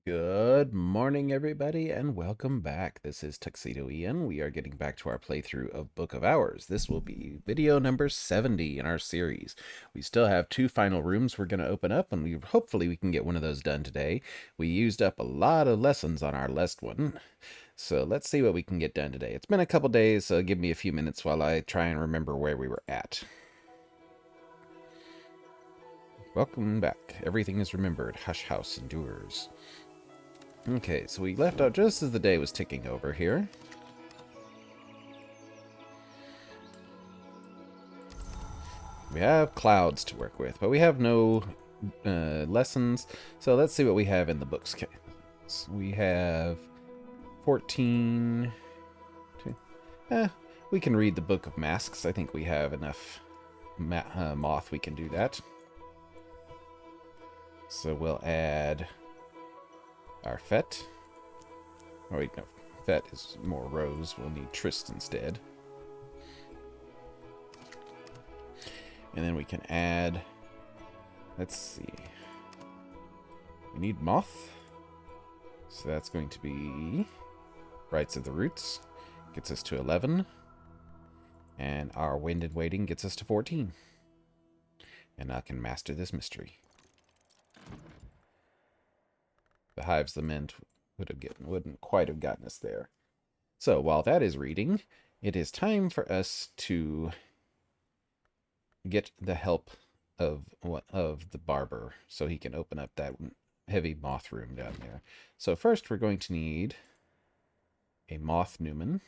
Good morning, everybody, and welcome back. This is Tuxedo Ian. We are getting back to our playthrough of Book of Hours. This will be video number 70 in our series. We still have two final rooms we're going to open up, and hopefully we can get one of those done today. We used up a lot of lessons on our last one, so let's see what we can get done today. It's been a couple days, so give me a few minutes while I try and remember where we were at. Welcome back. Everything is remembered. Hush House endures. Okay, so we left out just as the day was ticking over here. We have clouds to work with, but we have no lessons. So let's see what we have in the books. So we have 14. We can read the Book of Masks. I think we have enough moth we can do that. So we'll add our Fett. Oh wait, no. Fett is more Rose. We'll need Trist instead. And then we can add... Let's see. We need Moth. So that's going to be... Rites of the Roots. Gets us to 11. And our Wind and Waiting gets us to 14. And I can master this mystery. The Hives Lament wouldn't quite have gotten us there. So while that is reading, it is time for us to get the help of the Barber so he can open up that heavy moth room down there. So first we're going to need a Moth Newman,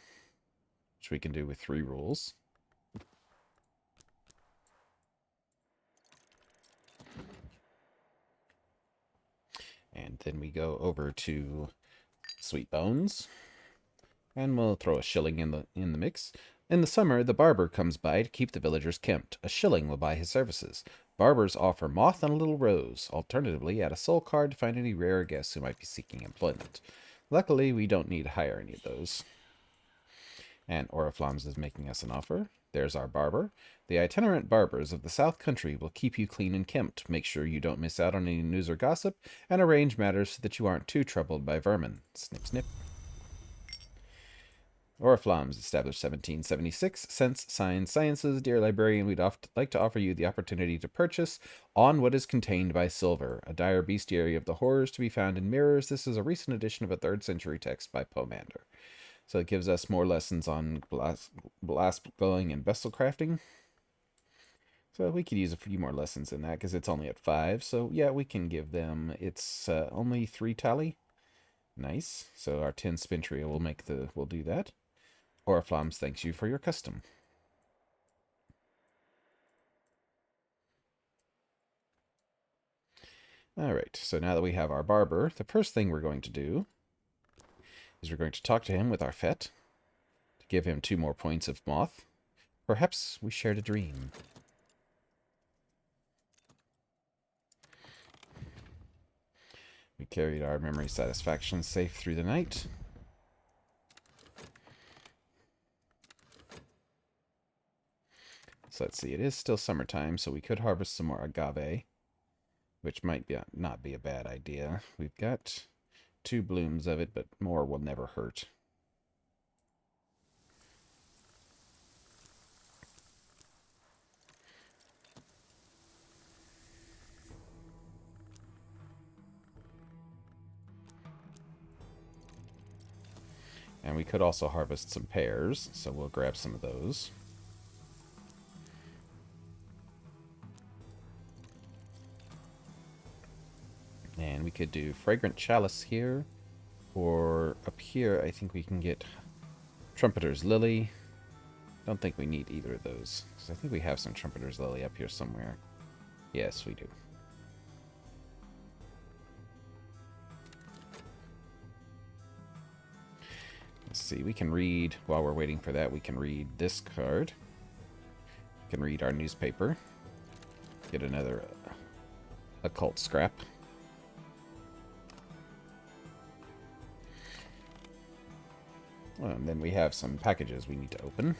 which we can do with 3 rules. And then we go over to Sweet Bones, and we'll throw a shilling in the mix. In the summer, the barber comes by to keep the villagers kempt. A shilling will buy his services. Barbers offer moth and a little rose. Alternatively, add a soul card to find any rare guests who might be seeking employment. Luckily, we don't need to hire any of those. And Oriflammes is making us an offer. There's our barber. The itinerant barbers of the South Country will keep you clean and kempt, make sure you don't miss out on any news or gossip, and arrange matters so that you aren't too troubled by vermin. Snip, snip. Oriflammes, established 1776. Sense, Science, Sciences. Dear Librarian, we'd like to offer you the opportunity to purchase On What Is Contained by Silver, a dire bestiary of the horrors to be found in mirrors. This is a recent edition of a 3rd century text by Pomander. So it gives us more lessons on glass blowing and vessel crafting. So we could use a few more lessons in that because it's only at 5. So yeah, we can give them. It's only 3 tally. Nice. So our 10 spin trio will do that. Oriflammes thanks you for your custom. Alright, so now that we have our barber, the first thing we're going to do is we're going to talk to him with our Fett to give him 2 more points of moth. Perhaps we shared a dream. We carried our memory satisfaction safe through the night. So let's see, it is still summertime, so we could harvest some more agave, which might not be a bad idea. We've got 2 blooms of it, but more will never hurt. And we could also harvest some pears, so we'll grab some of those. And we could do Fragrant Chalice here, or up here I think we can get Trumpeter's Lily. Don't think we need either of those, because I think we have some Trumpeter's Lily up here somewhere. Yes, we do. Let's see, we can read, while we're waiting for that, we can read this card. We can read our newspaper. Get another occult scrap. And then we have some packages we need to open.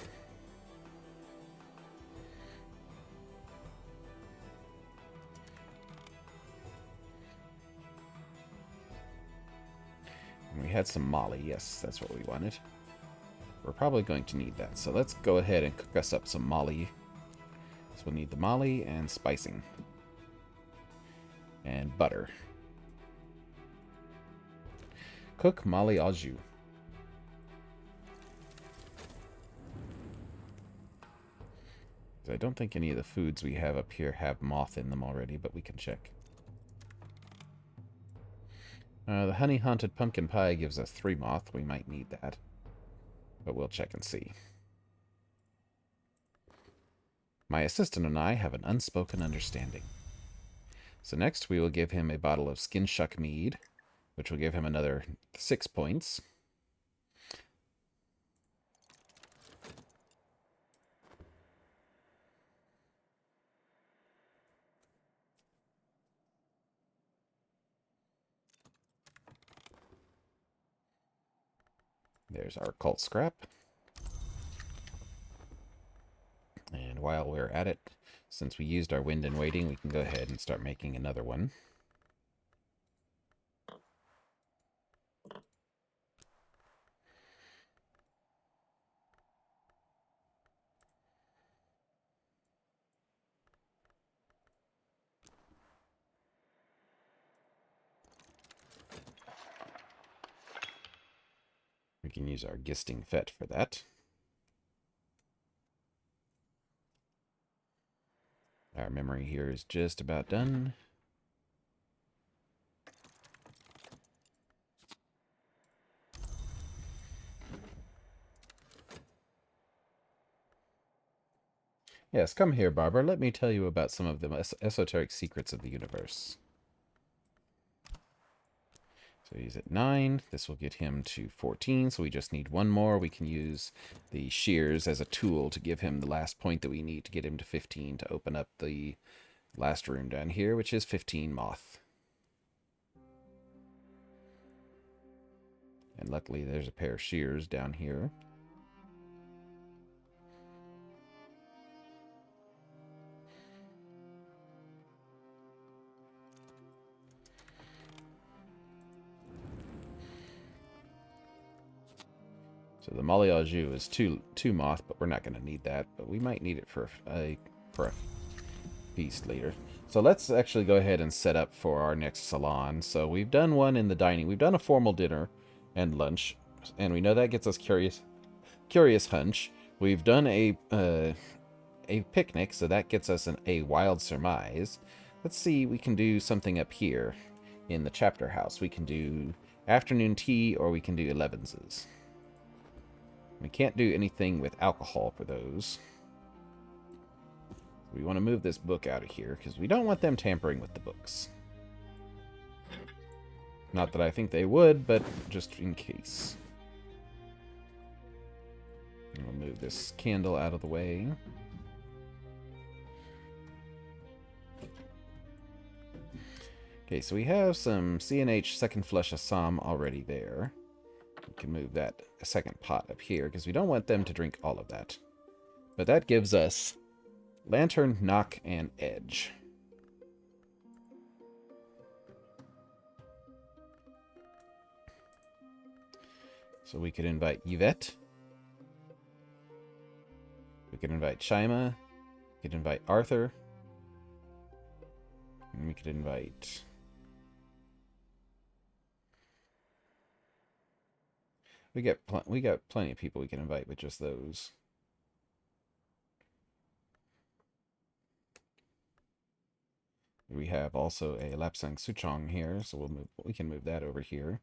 And we had some Molly. Yes, that's what we wanted. We're probably going to need that. So let's go ahead and cook us up some Molly. So we'll need the Molly and spicing. And butter. Cook Molly au jus. I don't think any of the foods we have up here have moth in them already, but we can check. The honey haunted pumpkin pie gives us 3 moth. We might need that. But we'll check and see. My assistant and I have an unspoken understanding. So next we will give him a bottle of skin shuck mead, which will give him another 6 points. There's our occult scrap. And while we're at it, since we used our wind and waiting, we can go ahead and start making another one. We can use our gisting fet for that. Our memory here is just about done. Yes, come here, Barber. Let me tell you about some of the esoteric secrets of the universe. So he's at 9. This will get him to 14, so we just need one more. We can use the shears as a tool to give him the last point that we need to get him to 15 to open up the last room down here, which is 15 moth. And luckily there's a pair of shears down here. So the Molly au jus is two moth, but we're not going to need that. But we might need it for a feast later. So let's actually go ahead and set up for our next salon. So we've done one in the dining. We've done a formal dinner and lunch, and we know that gets us curious hunch. We've done a picnic, so that gets us a wild surmise. Let's see, we can do something up here in the chapter house. We can do afternoon tea, or we can do 11s. We can't do anything with alcohol for those. We want to move this book out of here, because we don't want them tampering with the books. Not that I think they would, but just in case. We'll move this candle out of the way. Okay, so we have some CNH Second Flush Assam already there. We can move that a second pot up here, because we don't want them to drink all of that. But that gives us Lantern, Knock, and Edge. So we could invite Yvette. We could invite Shima. We could invite Arthur. And we could invite... We got plenty of people we can invite with just those. We have also a Lapsang Souchong here, so we can move that over here.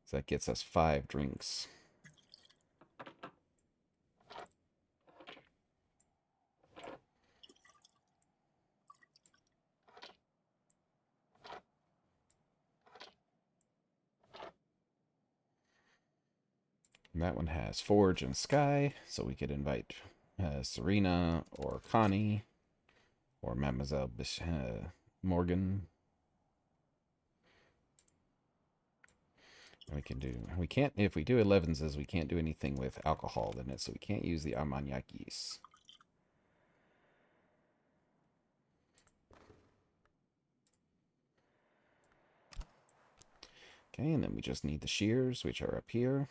So that gets us 5 drinks. And that one has Forge and Sky, so we could invite Serena or Connie or Mademoiselle Morgan. We can't, if we do 11s, we can't do anything with alcohol in it, so we can't use the Armagnac's. Okay, and then we just need the shears, which are up here.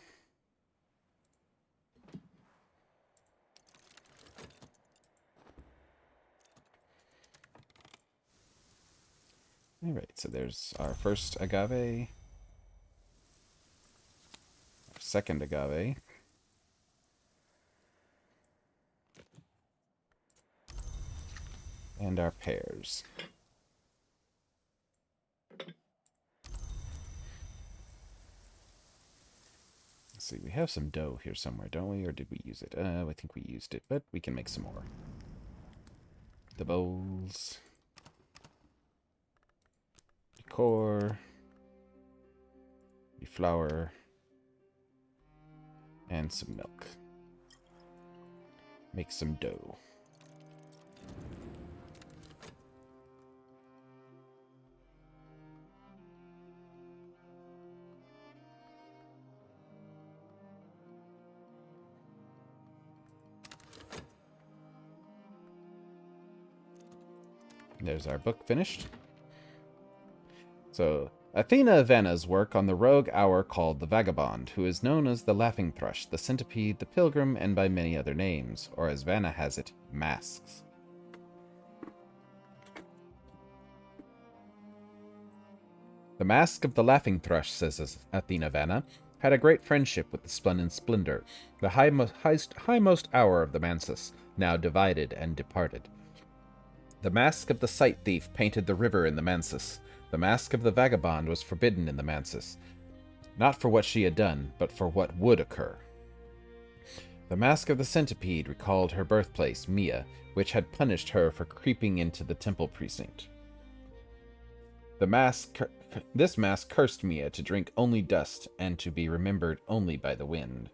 Alright, so there's our first agave, our second agave, and our pears. Let's see, we have some dough here somewhere, don't we? Or did we use it? I think we used it, but we can make some more. The bowls. Decor. The flour. And some milk. Make some dough. There's our book finished. So, Athena Vanna's work on the rogue hour called the Vagabond, who is known as the Laughing Thrush, the Centipede, the Pilgrim, and by many other names, or as Vanna has it, masks. The Mask of the Laughing Thrush, says Athena Vanna, had a great friendship with the Splendid Splendor, the highmost hour of the Mansus, now divided and departed. The mask of the sight thief painted the river in the Mansus. The mask of the vagabond was forbidden in the Mansus, not for what she had done, but for what would occur. The mask of the centipede recalled her birthplace, Mia, which had punished her for creeping into the temple precinct. This mask cursed Mia to drink only dust and to be remembered only by the wind.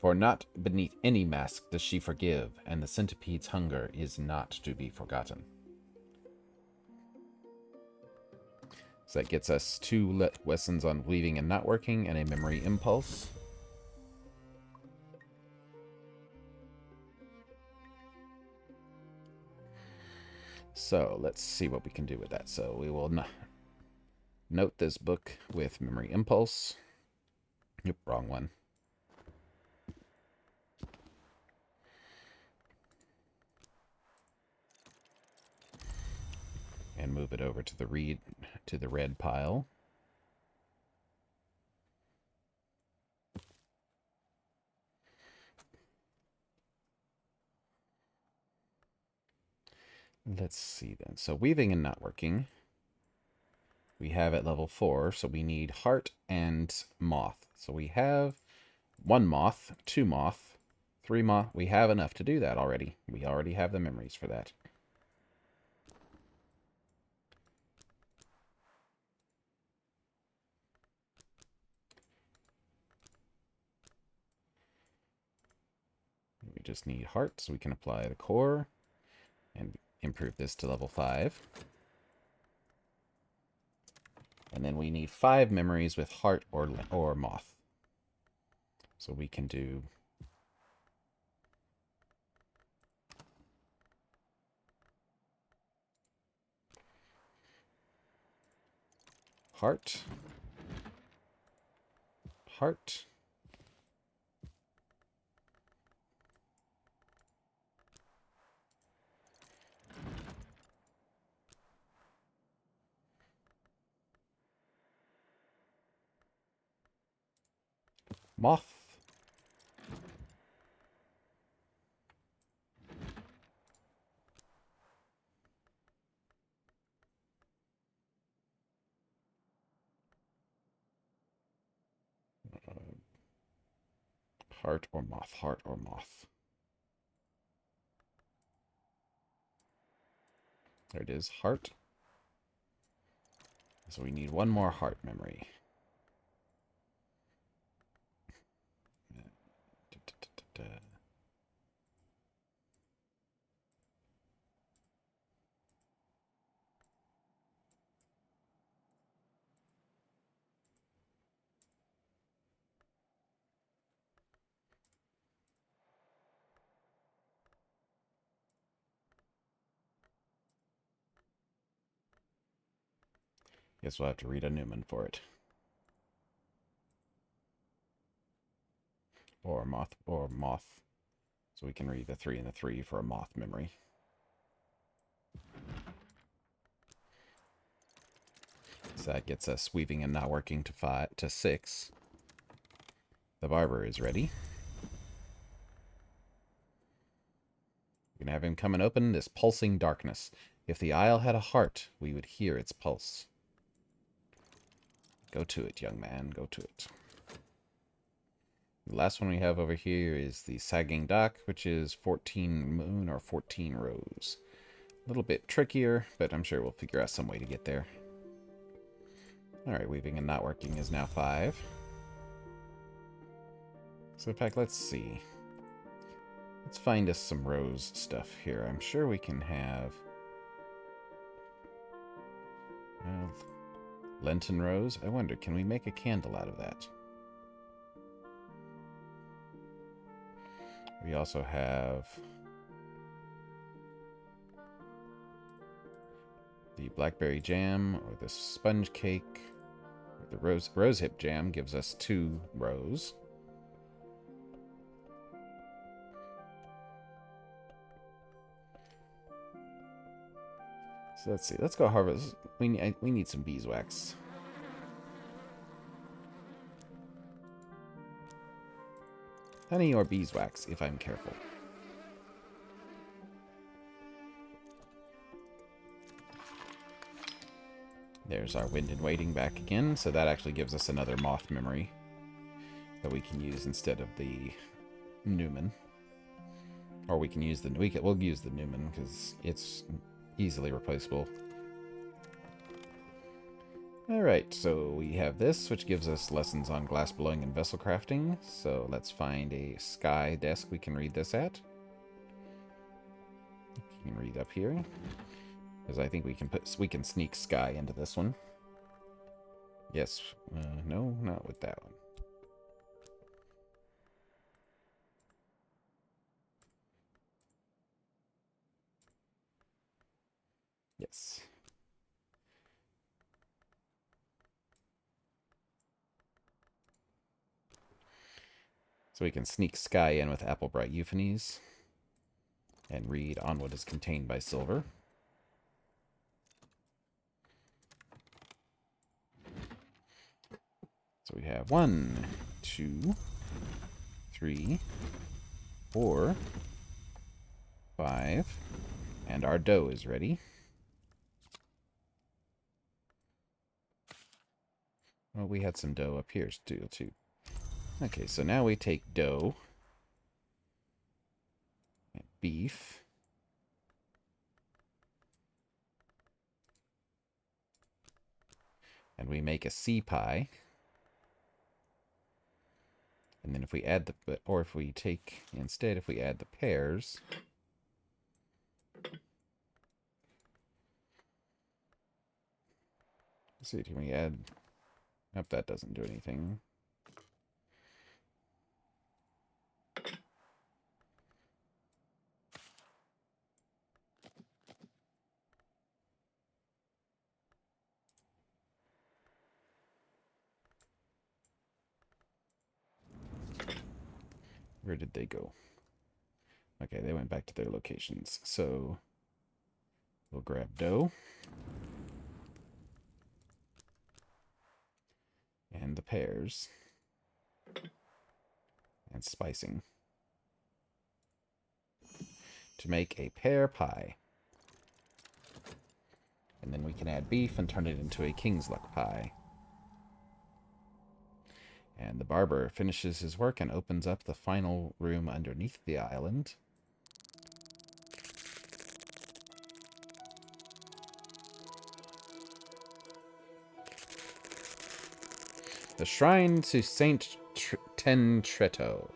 For not beneath any mask does she forgive, and the centipede's hunger is not to be forgotten. So that gets us 2 lessons on weaving and not working, and a memory impulse. So let's see what we can do with that. So we will note this book with memory impulse. Yep, wrong one. And move it over to the red pile. Let's see then. So weaving and not working. We have at level 4, so we need heart and moth. So we have 1 moth, 2 moth, 3 moth. We have enough to do that already. We already have the memories for that. We just need heart, so we can apply the core and improve this to level 5. And then we need 5 memories with heart or moth. So we can do heart, heart, moth, heart or moth, heart or moth. There it is, heart. So we need 1 more heart memory. Guess we'll have to read a Newman for it. Or moth. So we can read the 3 and the 3 for a moth memory. So that gets us weaving and not working to 6. The barber is ready. We can have him come and open this pulsing darkness. If the isle had a heart, we would hear its pulse. Go to it, young man. Go to it. The last one we have over here is the sagging dock, which is 14 moon or 14 rose. A little bit trickier, but I'm sure we'll figure out some way to get there. Alright, weaving and not working is now 5. So in fact, let's see. Let's find us some rose stuff here. I'm sure we can have... Lenten rose? I wonder, can we make a candle out of that? We also have the blackberry jam, or the sponge cake, or the rosehip jam gives us 2 rose. So let's see. Let's go harvest. We need some beeswax. Honey or beeswax, if I'm careful. There's our wind and waiting back again. So that actually gives us another moth memory that we can use instead of the Newman. Or we can use we'll use the Newman because it's easily replaceable. Alright, so we have this, which gives us lessons on glass blowing and vessel crafting. So let's find a sky desk we can read this at. You can read up here. Because I think we can sneak sky into this one. Yes. No, not with that one. Yes. So we can sneak sky in with Applebright Euphonies and read on what is contained by silver. So we have 1, 2, 3, 4, 5, and our dough is ready. Well, we had some dough up here too. Okay, so now we take dough and beef. And we make a sea pie. And then if we add if we add the pears. Let's see, can we add... Nope, that doesn't do anything. Where did they go? Okay, they went back to their locations. So we'll grab dough. And the pears. And spicing. To make a pear pie. And then we can add beef and turn it into a king's luck pie. And the barber finishes his work and opens up the final room underneath the island. The shrine to Saint Tentretto.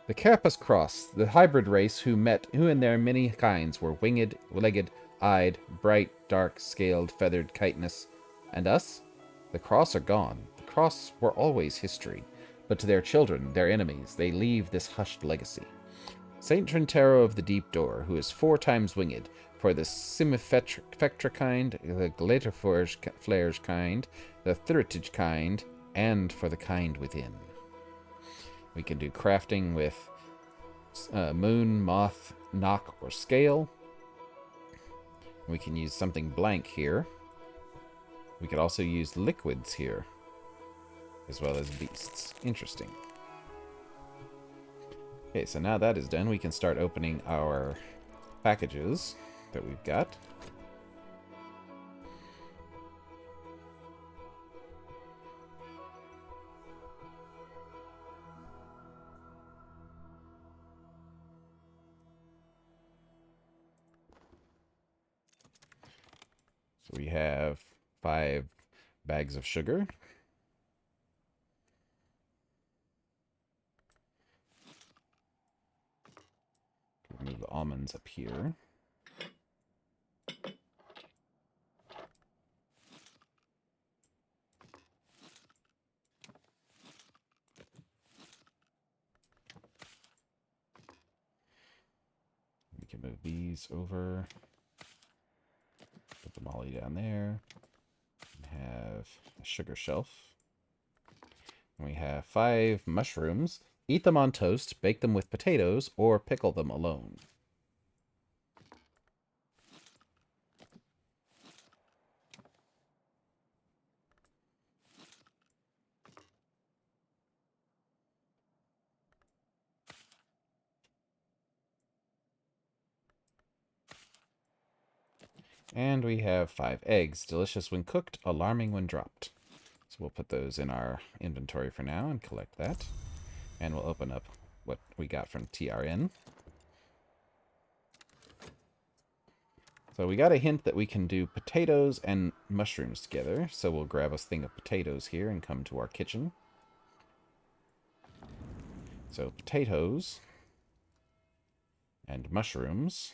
The Carapace Cross, the hybrid race who in their many kinds were winged, legged, eyed, bright, dark, scaled, feathered, chitinous. And us? The cross are gone. The cross were always history. But to their children, their enemies, they leave this hushed legacy. Saint Trentero of the Deep Door, who is 4 times winged, for the Simifetra kind, the Glitterflares kind, the Thuritage kind, and for the kind within. We can do crafting with moon, moth, knock, or scale. We can use something blank here. We could also use liquids here, as well as beasts. Interesting. Okay, so now that is done, we can start opening our packages that we've got. So we have 5 bags of sugar. Move the almonds up here. We can move these over. Put the molly down there. We have a sugar shelf. And we have 5 mushrooms. Eat them on toast, bake them with potatoes, or pickle them alone. And we have 5 eggs. Delicious when cooked, alarming when dropped. So we'll put those in our inventory for now and collect that. And we'll open up what we got from TRN. So we got a hint that we can do potatoes and mushrooms together. So we'll grab a thing of potatoes here and come to our kitchen. So potatoes and mushrooms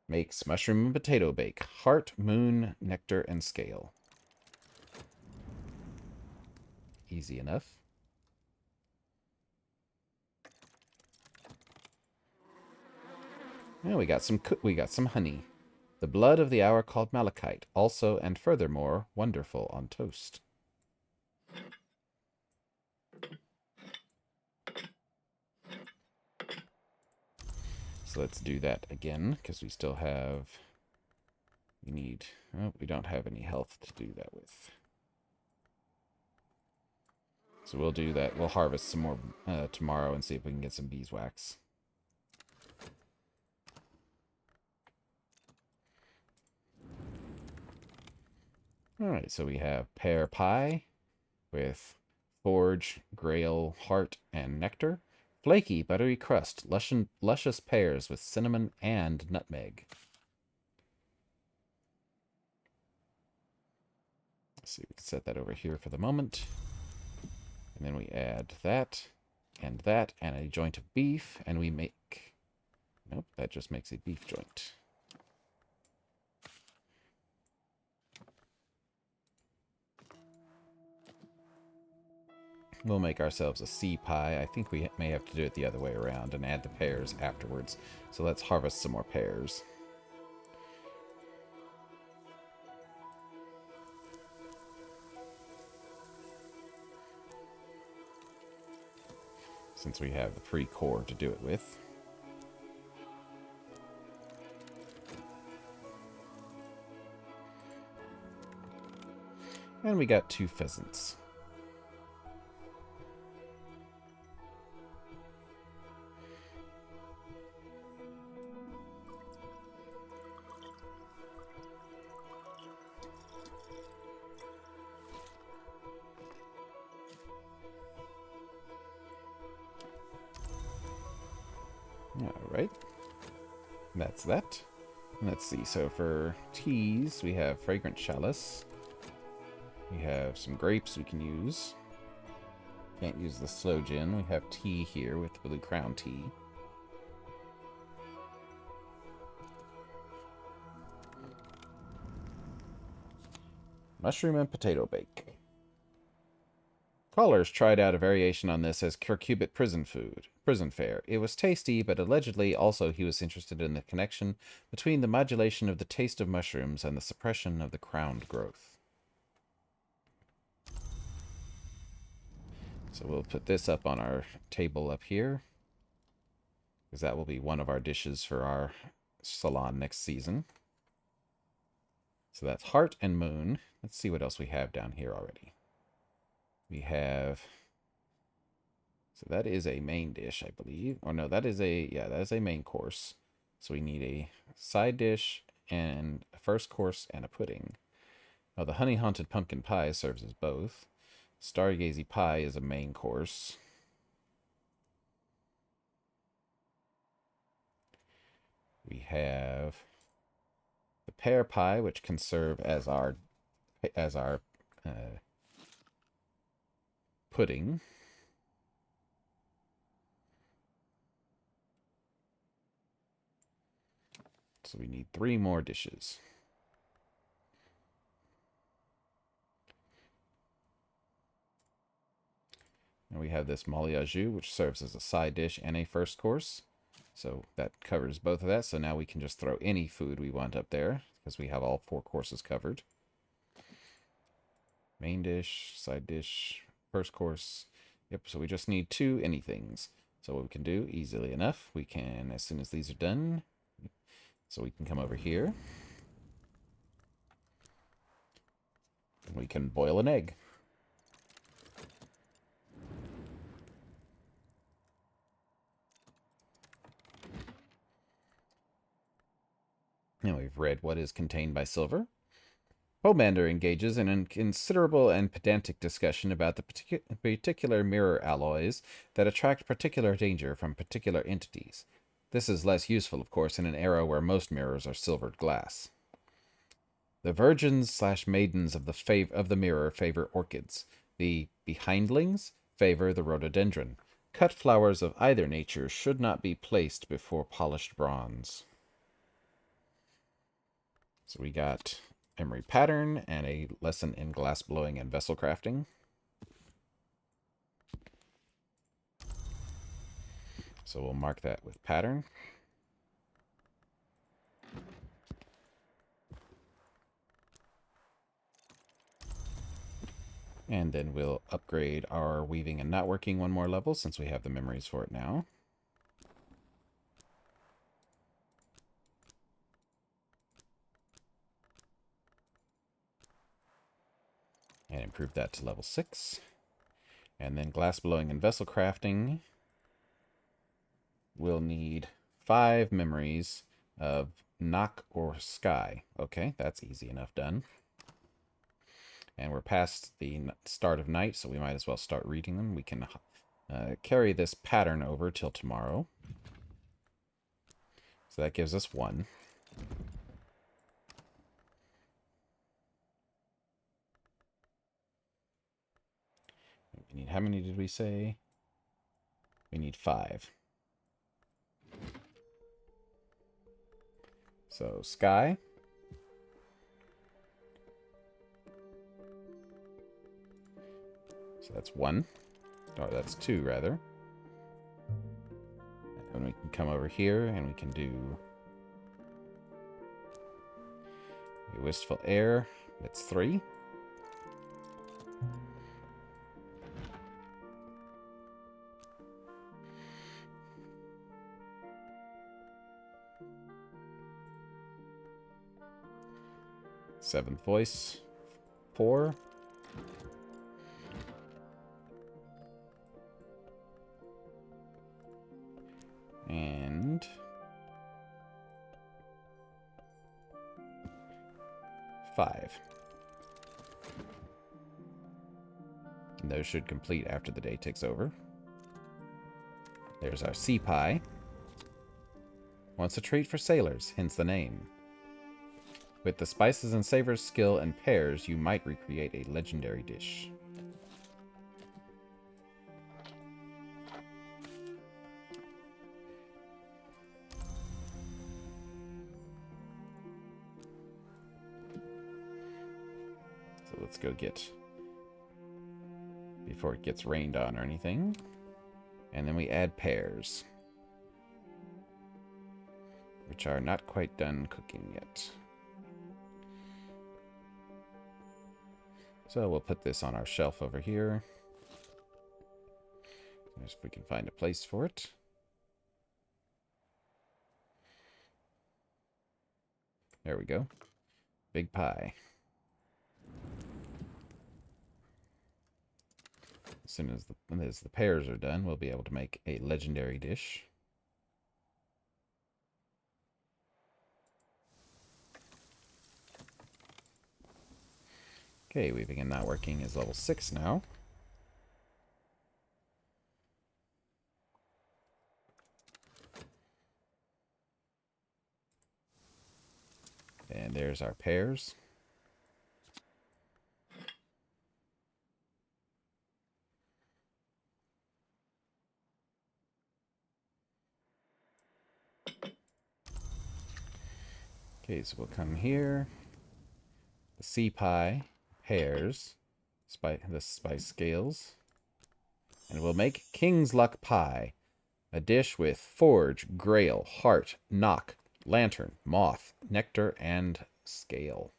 makes mushroom and potato bake. Heart, moon, nectar, and scale. Easy enough. Now we got some honey. The blood of the hour called malachite, also and furthermore wonderful on toast. So let's do that again, because we still have... we don't have any health to do that with. So we'll do that. We'll harvest some more tomorrow and see if we can get some beeswax. Alright, so we have pear pie with forge, grail, heart, and nectar. Flaky, buttery crust, luscious pears with cinnamon and nutmeg. Let's see, we can set that over here for the moment. And then we add that, and a joint of beef, and we make... Nope, that just makes a beef joint. We'll make ourselves a sea pie. I think we may have to do it the other way around and add the pears afterwards. So let's harvest some more pears. Since we have the pre-core to do it with. And we got 2 pheasants. Alright. That's that. Let's see. So for teas, we have fragrant chalice. We have some grapes we can use. Can't use the slow gin. We have tea here with Blue Crown tea. Mushroom and potato bake. Callers tried out a variation on this as curcubit prison fare. It was tasty, but allegedly also he was interested in the connection between the modulation of the taste of mushrooms and the suppression of the crowned growth. So we'll put this up on our table up here, because that will be one of our dishes for our salon next season. So that's heart and moon. Let's see what else we have down here already. We have... So that is a main dish, I believe. Or no, that is a... Yeah, that is a main course. So we need a side dish and a first course and a pudding. Oh, the honey haunted pumpkin pie serves as both. Stargazy pie is a main course. We have the pear pie, which can serve as our pudding. So we need 3 more dishes. And we have this mariage, which serves as a side dish and a first course. So that covers both of that. So now we can just throw any food we want up there, because we have all 4 courses covered. Main dish, side dish, first course. Yep, so we just need 2 anythings. So what we can do, easily enough, we can, as soon as these are done, so we can come over here. And we can boil an egg. Now we've read what is contained by silver. Pomander engages in a considerable and pedantic discussion about the particular mirror alloys that attract particular danger from particular entities. This is less useful, of course, in an era where most mirrors are silvered glass. The virgins/maidens of the mirror favor orchids. The behindlings favor the rhododendron. Cut flowers of either nature should not be placed before polished bronze. So we got memory pattern and a lesson in glass blowing and vessel crafting. So we'll mark that with pattern. And then we'll upgrade our weaving and knotworking 1 more level, since we have the memories for it now. And improve that to level 6. And then glass blowing and vessel crafting will need 5 memories of knock or sky. Okay, that's easy enough done. And we're past the start of night, so we might as well start reading them. We can carry this pattern over till tomorrow. So that gives us 1. We need, how many did we say? We need 5. So sky. So that's 1. Or that's 2, rather. And we can come over here and we can do a wistful air. That's 3. Seventh voice, 4. And 5. And those should complete after the day takes over. There's our sea pie. Once a treat for sailors, hence the name. With the spices and savors skill and pears, you might recreate a legendary dish. So let's go get, before it gets rained on or anything. And then we add pears, which are not quite done cooking yet. So we'll put this on our shelf over here. if we can find a place for it. There we go. Big pie. As soon as the pears are done, we'll be able to make a legendary dish. Okay, weaving and not working is level 6 now. And there's our pears. Okay, so we'll come here. The sea pie, pears, the spice scales. And we'll make King's Luck Pie. A dish with forge, grail, heart, knock, lantern, moth, nectar, and scale.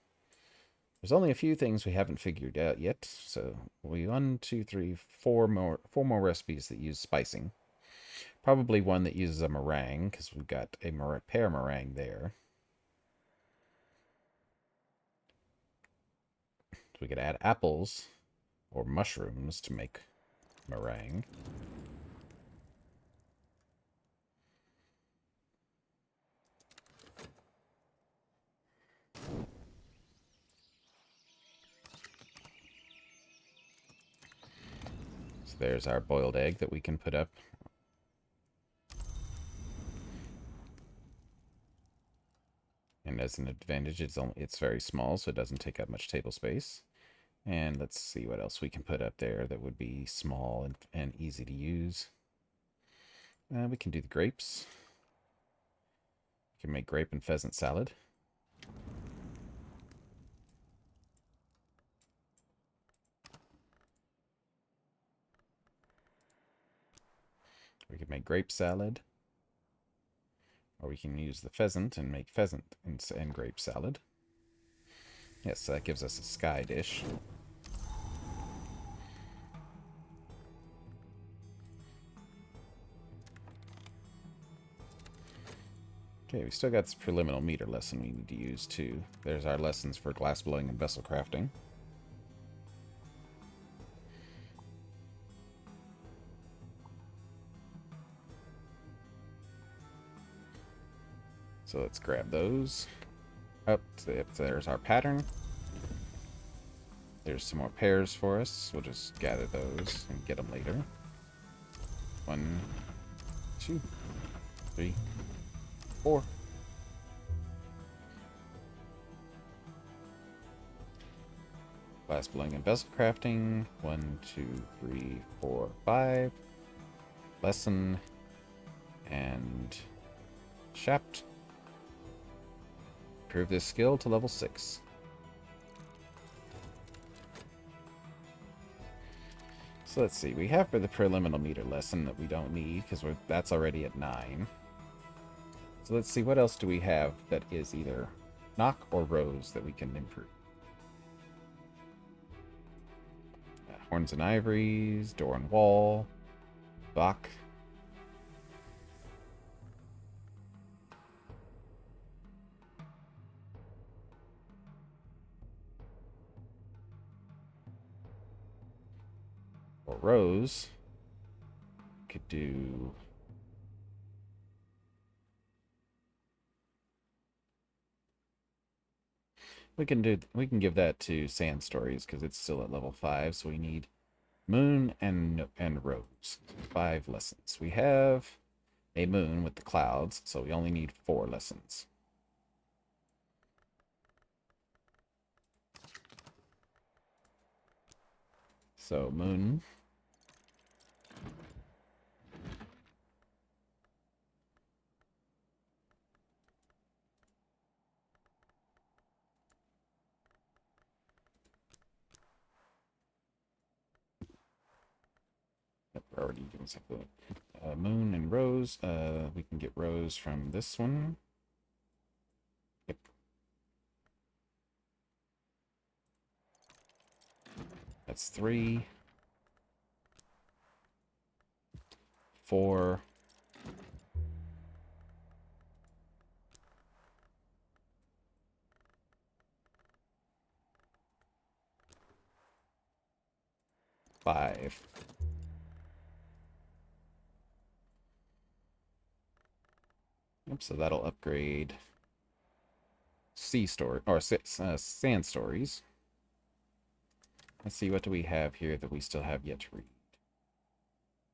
There's only a few things we haven't figured out yet, so we 1, 2, 3, 4 more recipes that use spicing. Probably one that uses a meringue, because we've got a pear meringue there. So we could add apples or mushrooms to make meringue. So there's our boiled egg that we can put up. And as an advantage, it's very small, so it doesn't take up much table space. And let's see what else we can put up there that would be small and easy to use. We can do the grapes. We can make grape and pheasant salad. We could make grape salad. Or we can use the pheasant and make pheasant and grape salad. Yes, so that gives us a sky dish. Okay, we still got this preliminary meter lesson we need to use too. There's our lessons for glass blowing and vessel crafting. So let's grab those. Oh, there's our pattern. There's some more pears for us. We'll just gather those and get them later. 1, 2, 3, 4. Glass blowing and vessel crafting. 1, 2, 3, 4, 5. Lesson and shaft. Improve this skill to level 6. So let's see. We have for the preliminary meter lesson that we don't need because that's already at 9. So let's see, what else do we have that is either knock or rose that we can improve? Horns and ivories, door and wall, Bach. Or rose. Could do... We can give that to Sand Stories because it's still at level 5, so we need moon and rose. 5 lessons. We have a moon with the clouds, so we only need 4 lessons. So moon. We're already doing something. Moon and rose. We can get rose from this one. Yep. That's 3. 4. Five. Yep, so that'll upgrade sand stories. Let's see, what do we have here that we still have yet to read?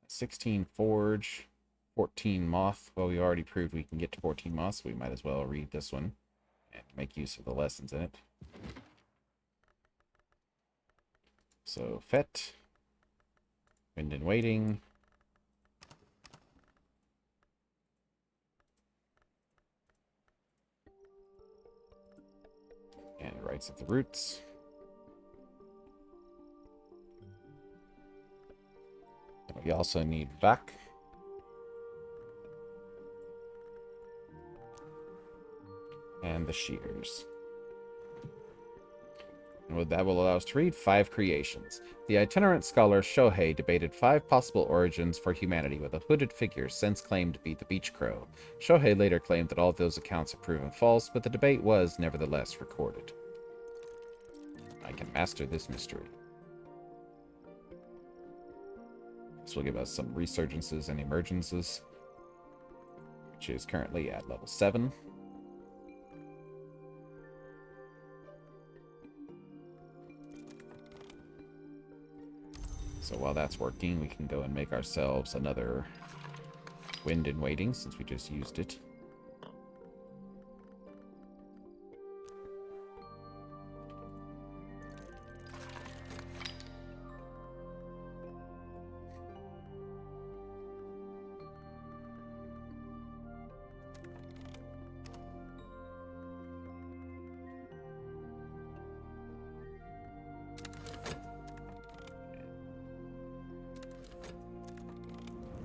16 forge, 14 moth. Well, we already proved we can get to 14 moth, so we might as well read this one and make use of the lessons in it. So, Fet, Wind in Waiting, and Rights of the Roots. We also need Vac. And the Shears. And that will allow us to read 5 creations. The itinerant scholar Shohei debated 5 possible origins for humanity, with a hooded figure since claimed to be the beach crow. Shohei later claimed that all of those accounts have proven false, but the debate was nevertheless recorded. I can master this mystery. This will give us some resurgences and emergences, which is currently at level 7. So while that's working, we can go and make ourselves another Wind in Waiting, since we just used it.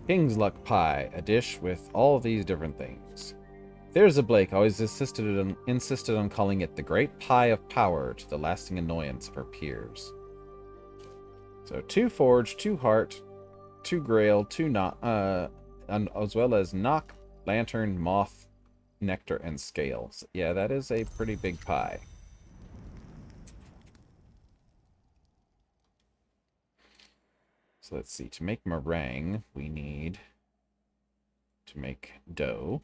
King's Luck Pie, a dish with all these different things. There's a Blake always insisted on calling it the Great Pie of Power, to the lasting annoyance of her peers. So 2 Forge, 2 Heart, 2 Grail, 2 Knock, as well as Knock, Lantern, Moth, Nectar, and Scales. Yeah, that is a pretty big pie. So let's see, to make meringue, we need to make dough.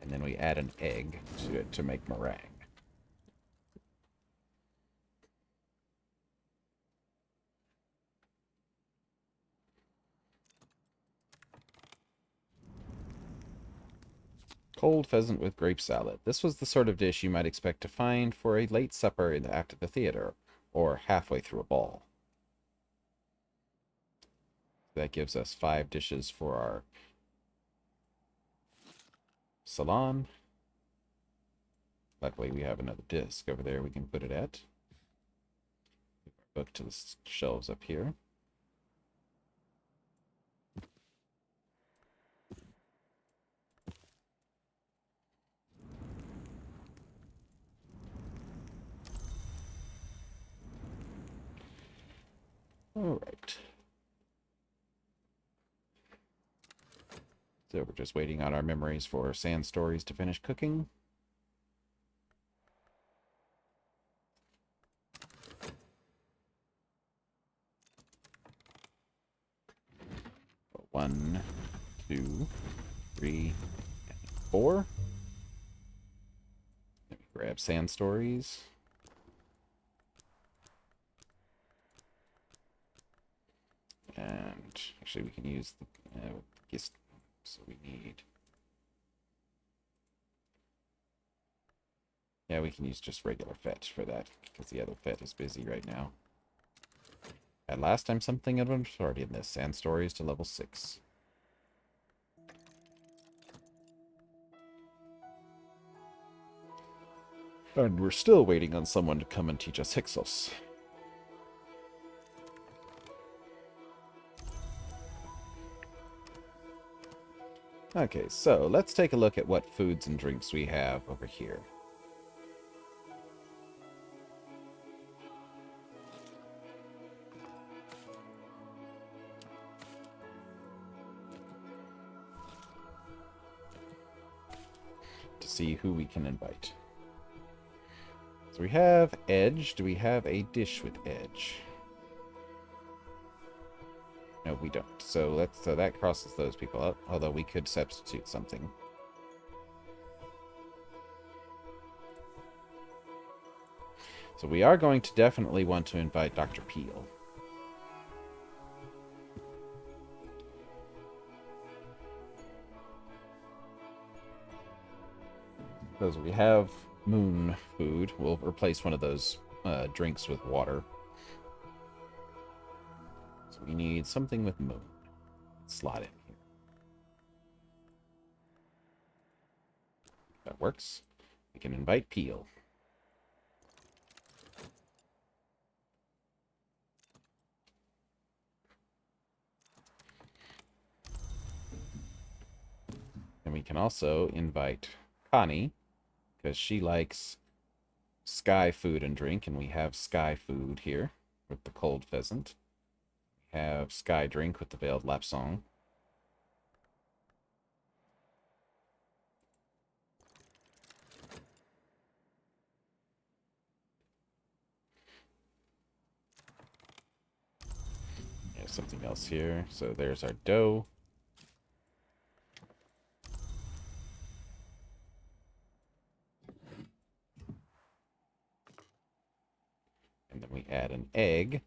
And then we add an egg to it to make meringue. Cold pheasant with grape salad. This was the sort of dish you might expect to find for a late supper in the act of the theater, or halfway through a ball. That gives us 5 dishes for our salon. Luckily, we have another disc over there we can put it at. Book to the shelves up here. All right. So we're just waiting on our memories for sand stories to finish cooking. So 1, 2, 3, and 4. Let me grab sand stories. And actually, we can use the gist. So we need. Yeah, we can use just regular fetch for that, because the other fet is busy right now. At last, I'm something of an authority in this. Sand stories to level 6. And we're still waiting on someone to come and teach us Hyksos. Okay, so let's take a look at what foods and drinks we have over here. To see who we can invite. So we have Edge. Do we have a dish with Edge? No, we don't. So that crosses those people out. Although we could substitute something. So we are going to definitely want to invite Dr. Peel. Because we have moon food. We'll replace one of those drinks with water. So we need something with moon. Slot in here. That works. We can invite Peel. And we can also invite Connie, because she likes sky food and drink, and we have sky food here with the cold pheasant. We have sky drink with the veiled lapsang. There's something else here. So there's our dough. And then we add an egg.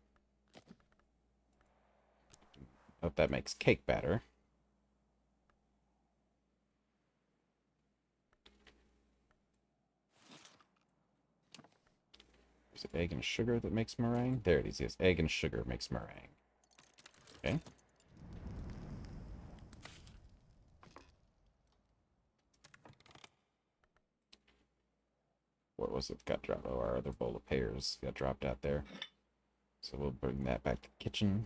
Oh, that makes cake batter. Is it egg and sugar that makes meringue? There it is. Yes, egg and sugar makes meringue. Okay. What was it? Got dropped. Oh, our other bowl of pears got dropped out there. So we'll bring that back to the kitchen.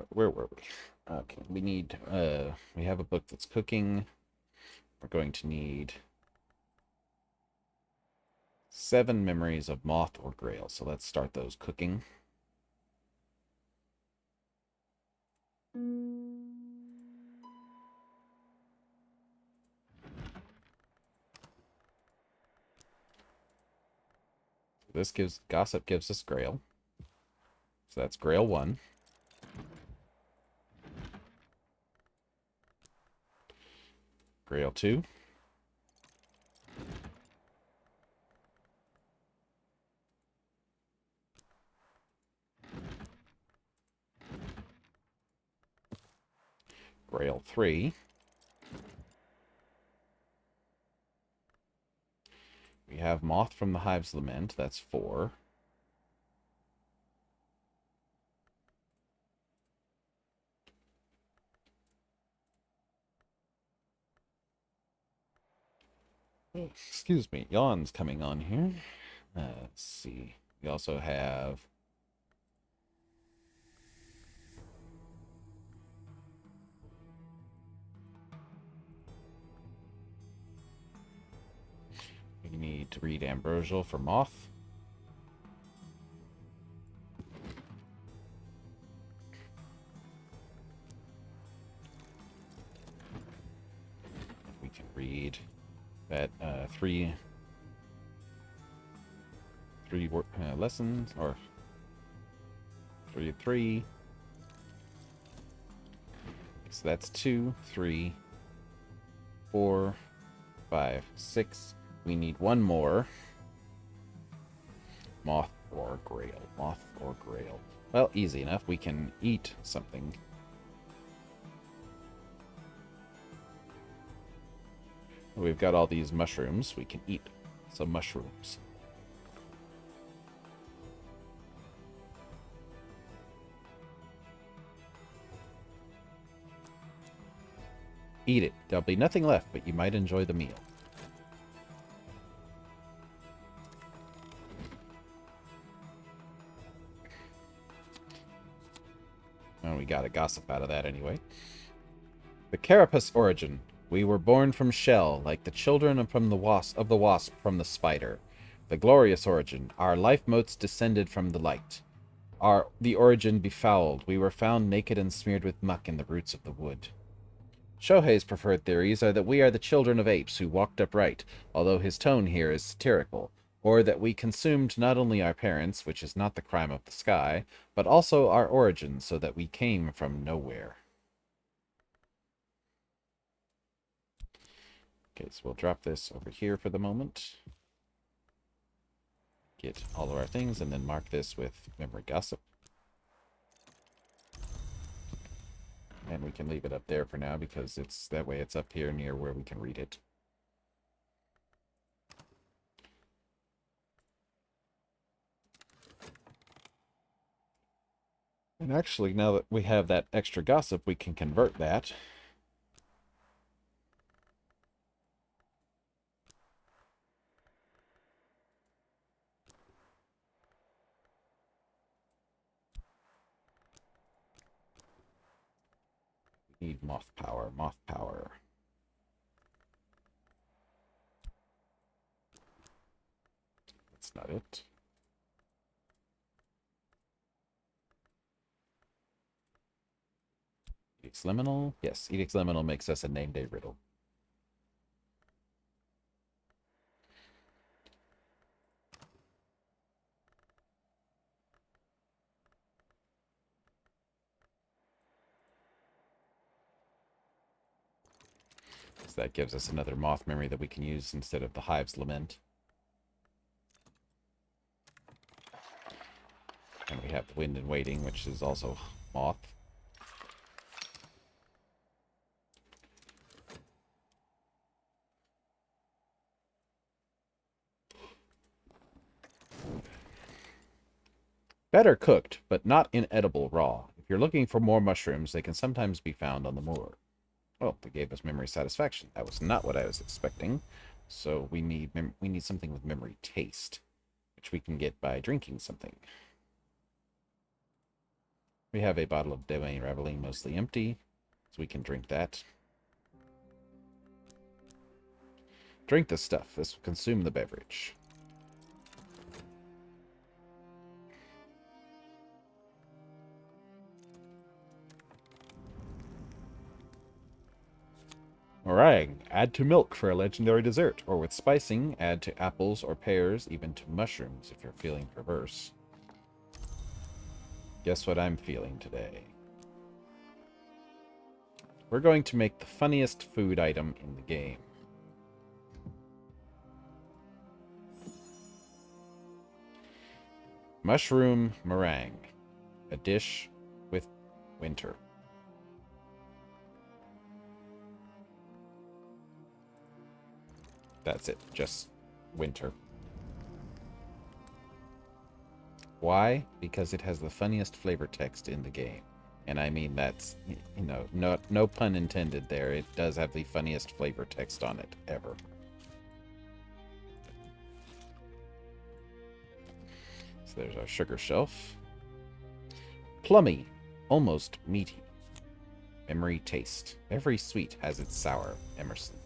Where were we? Okay, we need, we have a book that's cooking. We're going to need 7 memories of moth or grail. So let's start those cooking. This gives, gossip gives us grail. So that's grail 1. Grail 2. Grail 3. We have Moth from the Hive's Lament. That's 4. Excuse me, yawn's coming on here. Let's see. We also have we need to read Ambrosial for Moth. We can read that 3 lessons, or 3. So that's 2, 3, 4, 5, 6. We need one more. Moth or grail. Moth or grail. Well, easy enough. We can eat something. We've got all these mushrooms. We can eat some mushrooms. Eat it. There'll be nothing left, but you might enjoy the meal. And we got a gossip out of that anyway. The carapace origin. We were born from shell, like the children from the wasp from the spider. The glorious origin. Our life motes descended from the light. The origin befouled. We were found naked and smeared with muck in the roots of the wood. Shohei's preferred theories are that we are the children of apes who walked upright, although his tone here is satirical, or that we consumed not only our parents, which is not the crime of the sky, but also our origins, so that we came from nowhere. Okay, so we'll drop this over here for the moment. Get all of our things, and then mark this with memory gossip. And we can leave it up there for now, because it's that way it's up here near where we can read it. And actually, now that we have that extra gossip, we can convert that. We need moth power, moth power. That's not it. Edict's Liminal? Yes, Edict's Liminal makes us a name day riddle. So that gives us another moth memory that we can use instead of the Hive's Lament. And we have the Wind in Waiting, which is also moth. Better cooked, but not inedible raw. If you're looking for more mushrooms, they can sometimes be found on the moor. Oh, they gave us memory satisfaction. That was not what I was expecting. So we need something with memory taste, which we can get by drinking something. We have a bottle of Domaine Reveling, mostly empty, so we can drink that. Drink the stuff. This will consume the beverage. Meringue. Add to milk for a legendary dessert, or with spicing, add to apples or pears, even to mushrooms if you're feeling perverse. Guess what I'm feeling today? We're going to make the funniest food item in the game. Mushroom meringue. A dish with winter. That's it. Just winter. Why? Because it has the funniest flavor text in the game. And I mean, that's, you know, no pun intended there. It does have the funniest flavor text on it ever. So there's our sugar shelf. Plummy. Almost meaty. Memory taste. Every sweet has its sour. Emerson.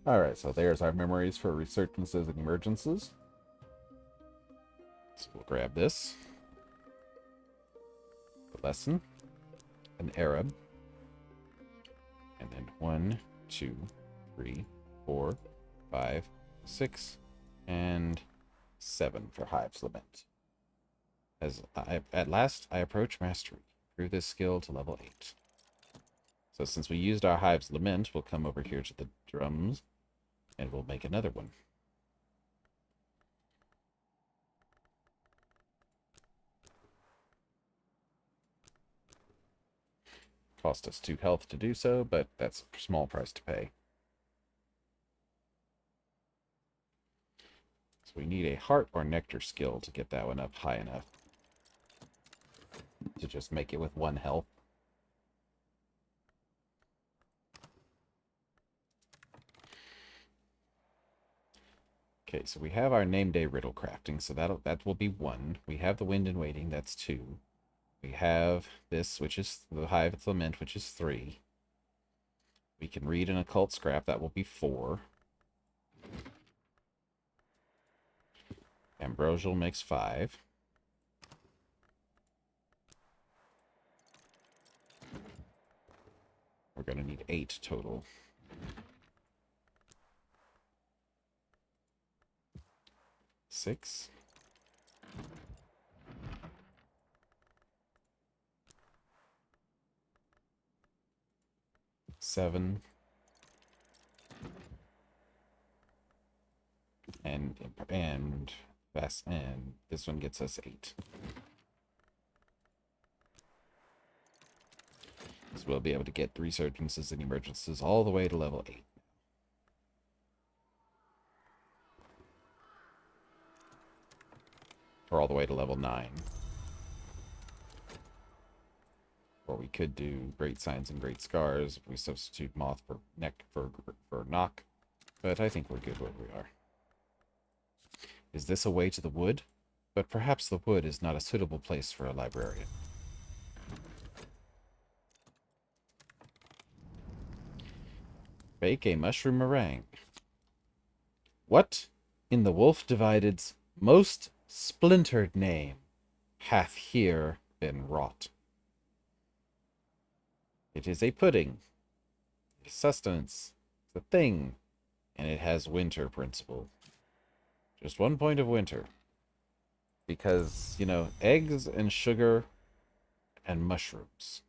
Alright, so there's our memories for resurgences and emergences. So we'll grab this. The lesson. An Arab. And then 1, 2, 3, 4, 5, 6, and 7 for Hive's Lament. At last, I approach mastery. Through this skill to level 8. So since we used our Hive's Lament, we'll come over here to the drums, and we'll make another one. Cost us 2 health to do so, but that's a small price to pay. So we need a heart or nectar skill to get that one up high enough to just make it with 1 health. Okay, so we have our name day riddle crafting, so that will be 1. We have the wind and waiting, that's 2. We have this, which is the hive of lament, which is 3. We can read an occult scrap, that will be 4. Ambrosial makes 5. We're going to need 8 total. 6. 7. And this one gets us 8. So we'll be able to get resurgences and emergencies all the way to level 8. Or all the way to level 9. Or we could do Great Signs and Great Scars if we substitute Moth for Knock. But I think we're good where we are. Is this a way to the wood? But perhaps the wood is not a suitable place for a librarian. Bake a mushroom meringue. What in the Wolf Divided's most splintered name hath here been wrought? It is a pudding. It is sustenance. It's a thing. And it has winter principle. Just 1 point of winter. Because, you know, eggs and sugar and mushrooms.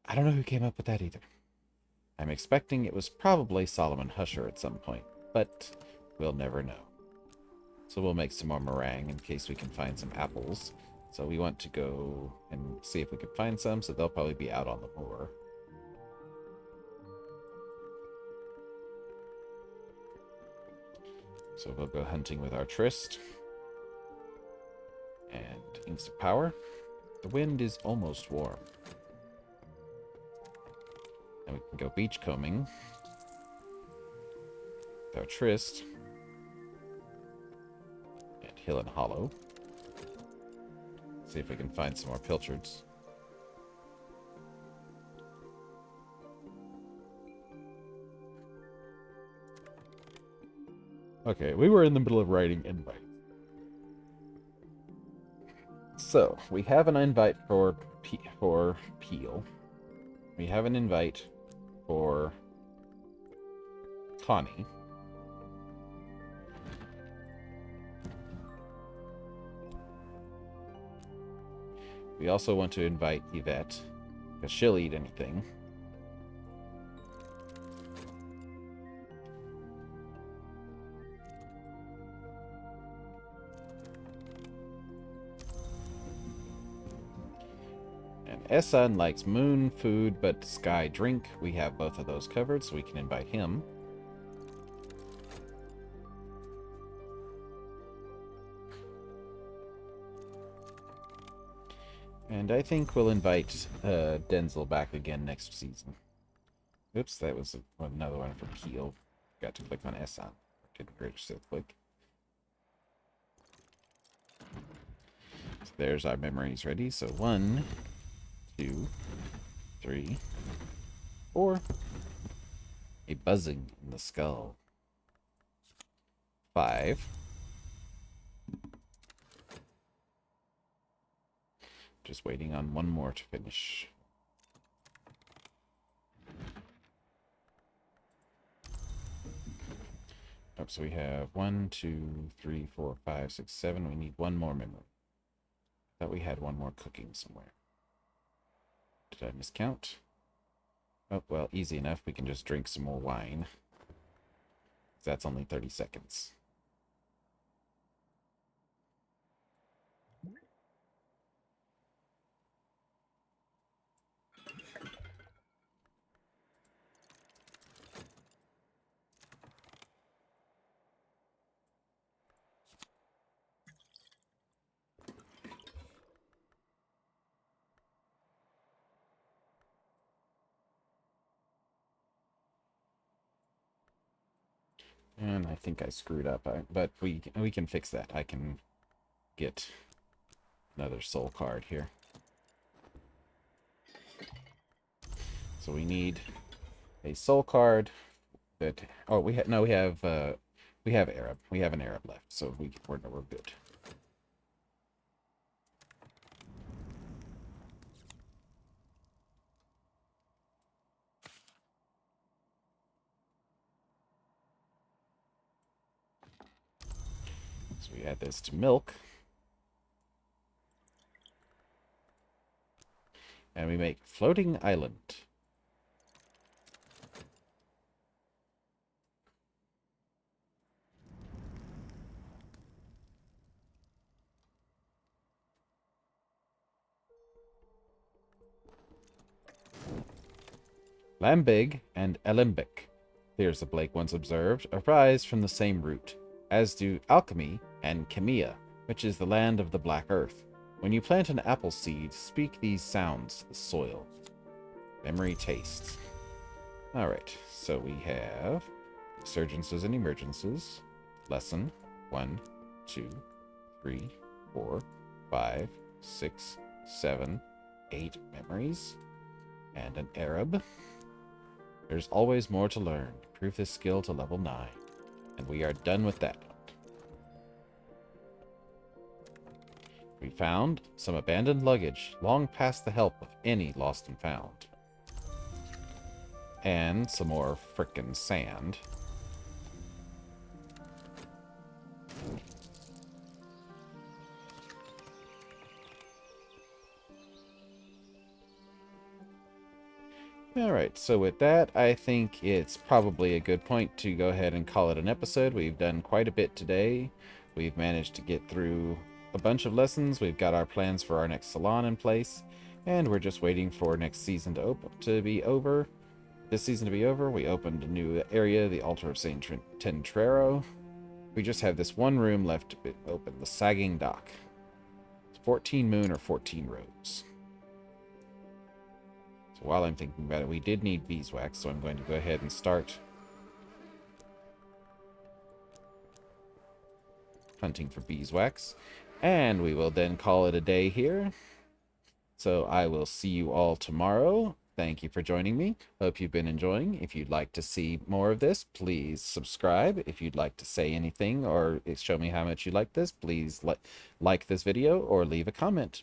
I don't know who came up with that either. I'm expecting it was probably Solomon Husher at some point, but we'll never know. So we'll make some more meringue in case we can find some apples. So we want to go and see if we can find some, so they'll probably be out on the moor. So we'll go hunting with our Tryst. And Inks of Power. The wind is almost warm. And we can go beachcombing with our Tryst. And Hill and Hollow. See if we can find some more pilchards. Okay, we were in the middle of writing invite. So, we have an invite for Peel. We have an invite for Connie. We also want to invite Yvette, because she'll eat anything. And Essan likes moon food, but sky drink. We have both of those covered, so we can invite him. And I think we'll invite Denzel back again next season. Oops, that was another one for Keel. Got to click on Essan. Didn't register the click. So there's our memories ready. So 1, 2, 3, 4. A buzzing in the skull. 5. Just waiting on one more to finish. Oh, so we have 1, 2, 3, 4, 5, 6, 7. We need one more memory. Thought we had one more cooking somewhere. Did I miscount? Oh, well, easy enough. We can just drink some more wine. That's only 30 seconds. And I think I screwed up, but we can fix that. I can get another soul card here. So we need a soul card that... Oh, we have... No, we have Arab. We have an Arab left, so we're good. So we add this to milk. And we make floating island. Lambig and Alembic, There's a Blake once observed, arise from the same root, as do alchemy and chemia, which is the land of the black earth. When you plant an apple seed, speak these sounds to the soil. Memory tastes. Alright, so we have Resurgences and Emergences. Lesson 1, 2, 3, 4, 5, 6, 7, 8 memories. And an Arab. There's always more to learn. Improve this skill to level 9. And we are done with that. We found some abandoned luggage, long past the help of any lost and found. And some more frickin' sand. Alright, so with that, I think it's probably a good point to go ahead and call it an episode. We've done quite a bit today. We've managed to get through a bunch of lessons. We've got our plans for our next salon in place. And we're just waiting for next season to be over. This season to be over. We opened a new area, the Altar of St. Tentrero. We just have this one room left to be open, the Sagging Dock. 14 moon or 14 roads. So while I'm thinking about it, we did need beeswax, so I'm going to go ahead and start hunting for beeswax. And we will then call it a day here. So I will see you all tomorrow. Thank you for joining me. Hope you've been enjoying. If you'd like to see more of this, please subscribe. If you'd like to say anything or show me how much you like this, please like this video or leave a comment.